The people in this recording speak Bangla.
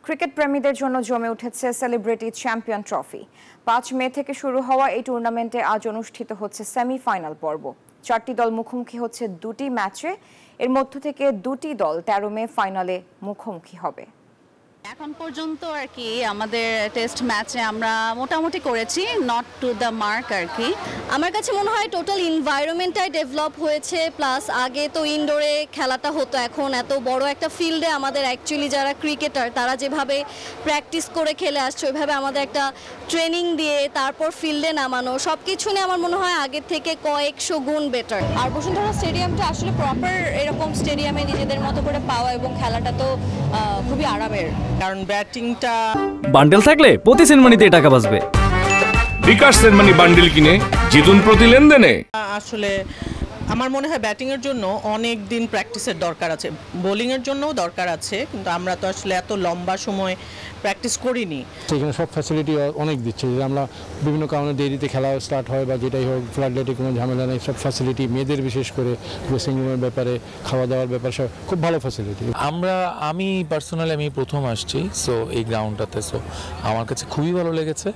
ক্রিকেট প্রেমীদের জন্য জমে উঠেছে সেলিব্রিটি চ্যাম্পিয়ন ট্রফি। ৫ মে থেকে শুরু হওয়া এই টুর্নামেন্টে আজ অনুষ্ঠিত হচ্ছে সেমিফাইনাল পর্ব। ৪টি দল মুখোমুখি হচ্ছে ২টি ম্যাচে। এর মধ্য থেকে ২টি দল ১৩ মে ফাইনালে মুখোমুখি হবে। এখন পর্যন্ত আর কি আমাদের টেস্ট ম্যাচে আমরা মোটামুটি করেছি, নট টু দ্য মার্ক আর কি। আমার কাছে মনে হয় টোটাল এনভায়রনমেন্টটাই ডেভেলপ হয়েছে, প্লাস আগে তো ইনডোরে খেলাটা হতো, এখন এত বড় একটা ফিল্ডে আমাদের অ্যাকচুয়ালি যারা ক্রিকেটার তারা যেভাবে প্র্যাকটিস করে খেলে আসছে ওইভাবে আমাদের একটা ট্রেনিং দিয়ে তারপর ফিল্ডে নামানো সব কিছু নিয়ে আমার মনে হয় আগের থেকে কয়েকশো গুণ বেটার। আর বসুন্ধরা স্টেডিয়ামটা আসলে প্রপার এরকম স্টেডিয়ামে নিজেদের মতো করে পাওয়া এবং খেলাটা তো খুবই আরামের, কারণ ব্যাটিংটা বান্ডেল থাকলে প্রতি সেনমানিতে টাকা বাঁচবে। বিকাশ সেনমানি বান্ডেল কিনে জিতুন প্রতি লেনদেনে। আসলে আমার মনে হয় ব্যাটিংয়ের জন্য অনেক দিন প্র্যাকটিসের দরকার আছে, বোলিংয়ের জন্যও দরকার আছে, কিন্তু আমরা তো আসলে এত লম্বা সময় প্র্যাকটিস করিনি। সেখানে সব ফ্যাসিলিটি অনেক দিচ্ছে, যে আমরা বিভিন্ন কারণে দেরিতে খেলা স্টার্ট হয় বা যেটাই হোক, ফ্লাড লাইটে কোনো ঝামেলা নেই, সব ফ্যাসিলিটি মেয়েদের বিশেষ করে ড্রেসিং রুমের ব্যাপারে, খাওয়া দাওয়ার ব্যাপারে সব খুব ভালো ফ্যাসিলিটি। আমি পার্সোনালি প্রথম আসছি, সো এই গ্রাউন্ডটাতে, সো আমার কাছে খুবই ভালো লেগেছে।